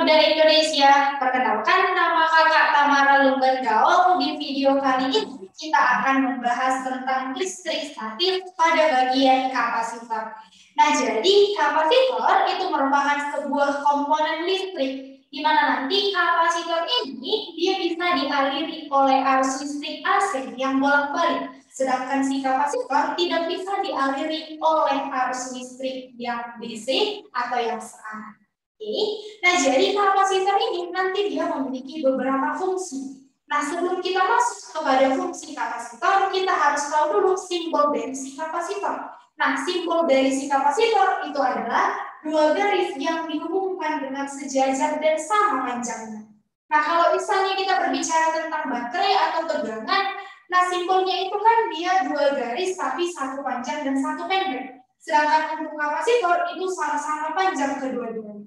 Muda Indonesia, perkenalkan nama Kakak Tamara Lumban Gaul. Di video kali ini kita akan membahas tentang listrik statis pada bagian kapasitor. Nah, jadi kapasitor itu merupakan sebuah komponen listrik, di mana nanti kapasitor ini dia bisa dialiri oleh arus listrik AC yang bolak-balik, sedangkan si kapasitor tidak bisa dialiri oleh arus listrik yang DC atau yang searah. Oke. Nah, jadi kapasitor ini nanti dia memiliki beberapa fungsi. Nah, sebelum kita masuk kepada fungsi kapasitor, kita harus tahu dulu simbol dari si kapasitor. Nah, simbol dari si kapasitor itu adalah dua garis yang dihubungkan dengan sejajar dan sama panjangnya. Nah, kalau misalnya kita berbicara tentang baterai atau tegangan, nah simbolnya itu kan dia dua garis tapi satu panjang dan satu pendek. Sedangkan untuk kapasitor itu sama-sama panjang kedua-duanya.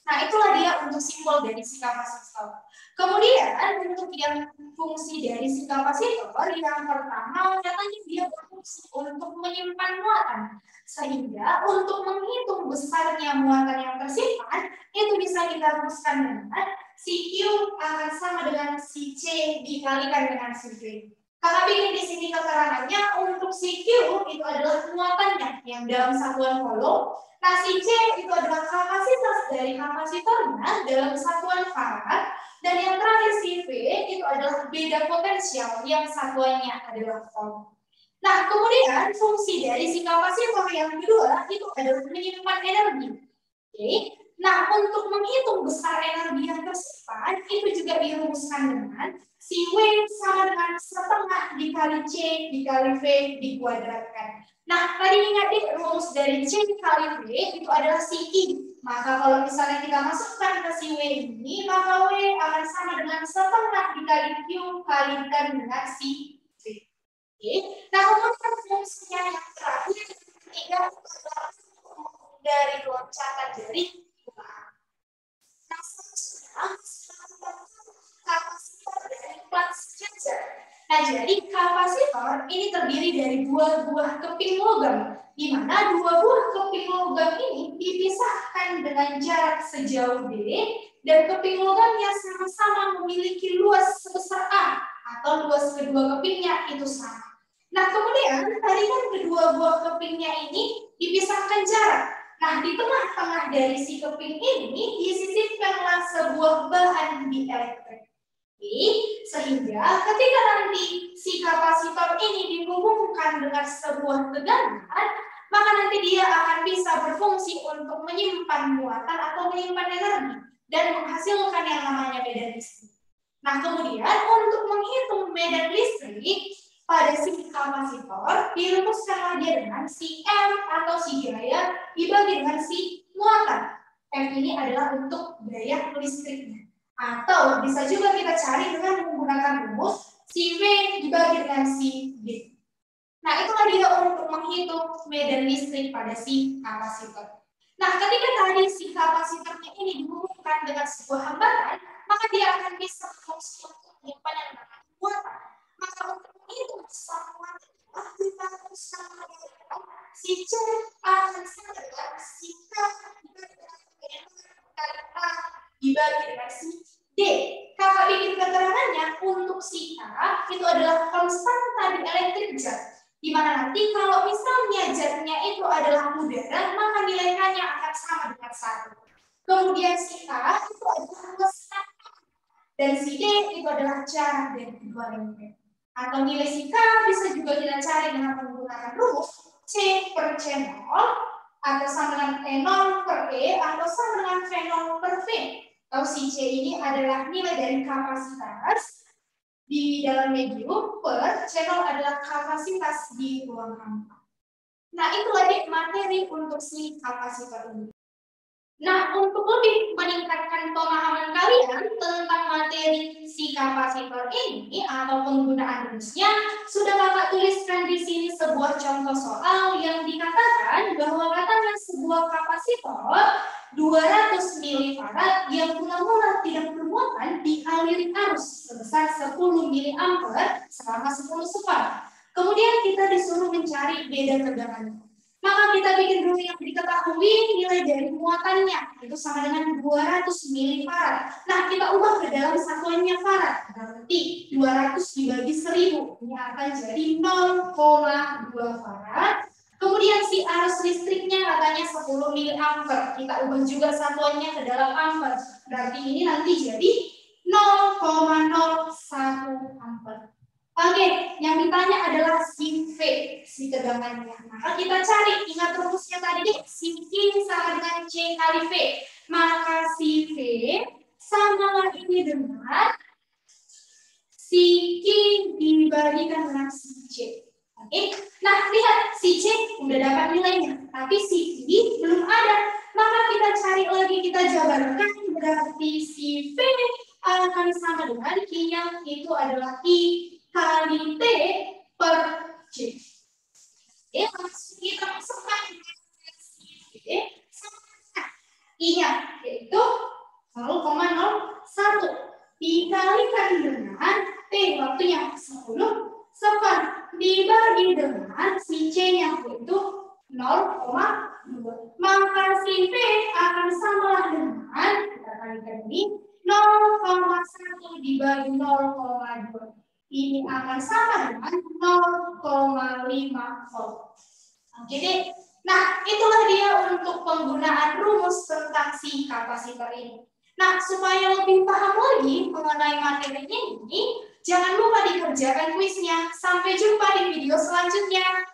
Nah, itulah dia untuk simbol dari si kapasitor. Kemudian, untuk yang fungsi dari si kapasitor, yang pertama katanya dia berfungsi untuk menyimpan muatan. Sehingga untuk menghitung besarnya muatan yang tersimpan, itu bisa kita rumuskan dengan si Q akan sama dengan si C dikalikan dengan si V. Kakak bikin di sini keterangannya untuk si Q itu adalah muatannya yang dalam satuan kolom. Nah, si C itu adalah kapasitas dari kapasitornya dalam satuan farad, dan yang terakhir si V itu adalah beda potensial yang satuannya adalah volt. Nah, kemudian fungsi dari si kapasitor yang kedua itu adalah menyimpan energi. Oke. Nah, untuk menghitung besar energi yang tersimpan itu juga dirumuskan dengan si W sama dengan setengah dikali C dikali V dikuadratkan. Nah, tadi ingat nih rumus dari C kali V itu adalah si I. Maka kalau misalnya kita masukkan ke si W ini, maka W akan sama dengan setengah dikali Q kalikan dengan si V. Oke. Nah, kemudian fungsinya yang terakhir ketiga adalah dari loncatan dari Nah, selanjutnya kapasitor dari kelas sejajar. Nah, jadi kapasitor ini terdiri dari dua buah keping logam, di mana dua buah keping logam ini dipisahkan dengan jarak sejauh D, dan keping logamnya sama-sama memiliki luas sebesar A, atau luas kedua kepingnya itu sama. Nah, kemudian tadi kan kedua buah kepingnya ini dipisahkan jarak. Nah, di tengah-tengah dari si keping ini disisipkanlah sebuah bahan dielektrik. Sehingga ketika nanti si kapasitor ini dihubungkan dengan sebuah tegangan, maka nanti dia akan bisa berfungsi untuk menyimpan muatan atau menyimpan energi dan menghasilkan yang namanya medan listrik. Nah, kemudian untuk menghitung medan listrik pada si kapasitor dirumuskanlah dia dengan si M atau si gaya dibagi dengan si muatan. M ini adalah untuk gaya listriknya. Atau bisa juga kita cari dengan menggunakan rumus si V dibagi dengan si D. Nah, itulah dia untuk menghitung medan listrik pada si kapasitor. Nah, ketika tadi si kapasitornya ini dihubungkan dengan sebuah hambatan, maka dia akan bisa berfungsi untuk menyimpan yang namanya muatan. Maka untuk menghitung besar muatan, kita harus sama dengan si C akan sama dengan si K dibagi dengan si D. Kakak bikin keterangannya untuk si K itu adalah konstanta di elektrik zat, di mana nanti kalau misalnya zatnya itu adalah udara, maka nilai K-nya akan sama dengan 1. Kemudian si K itu adalah konstanta, dan si D itu adalah jarak dari kedua elemen. Atau nilai si K bisa juga kita cari dengan menggunakan rumus C per C0, atau sama dengan E0 per E, atau sama dengan V0 per V. Atau si C ini adalah nilai dari kapasitas di dalam medium per C0 adalah kapasitas di ruang hampa. Nah, itulah materi untuk si kapasitor ini. Nah, untuk lebih meningkatkan pemahaman kalian tentang materi si kapasitor ini atau penggunaan rumusnya, sudah kakak tuliskan di sini sebuah contoh soal yang dikatakan bahwa katanya sebuah kapasitor 200 milifarad yang mula-mula tidak bermuatan dialiri arus sebesar 10 miliampere selama 10 sekon. Kemudian kita disuruh mencari beda tegangan. Maka kita bikin dulu yang diketahui nilai dari muatannya. Itu sama dengan 200 milifarad. Nah, kita ubah ke dalam satuannya farad. Berarti 200 dibagi 1000. Ini akan jadi 0,2 farad. Kemudian si arus listriknya katanya 10 miliampere. Kita ubah juga satuannya ke dalam ampere. Berarti ini nanti jadi 0,01 ampere. Oke, yang ditanya adalah si V, si tegangannya. Maka kita cari, ingat rumusnya tadi, si Q sama dengan C kali V. Maka si V sama ini dengan si Q dibalikan dengan si C. Oke, nah lihat si C udah dapat nilainya, tapi si Q belum ada. Maka kita cari lagi, kita jabarkan, berarti si V akan sama dengan Q yang itu adalah I kali T per C. Langsung kita masukkan si V sama I-nya, yaitu 0,01 dikalikan dengan T waktunya 10 sekon dibagi dengan si C-nya yaitu 0,2. Maka si V akan sama dengan, kita kalikan ini, 0,1 dibagi 0,2. Ini akan sama dengan 0,5 volt. Oke deh. Nah, itulah dia untuk penggunaan rumus tentang si kapasitor ini. Nah, supaya lebih paham lagi mengenai materinya ini, jangan lupa dikerjakan kuisnya. Sampai jumpa di video selanjutnya.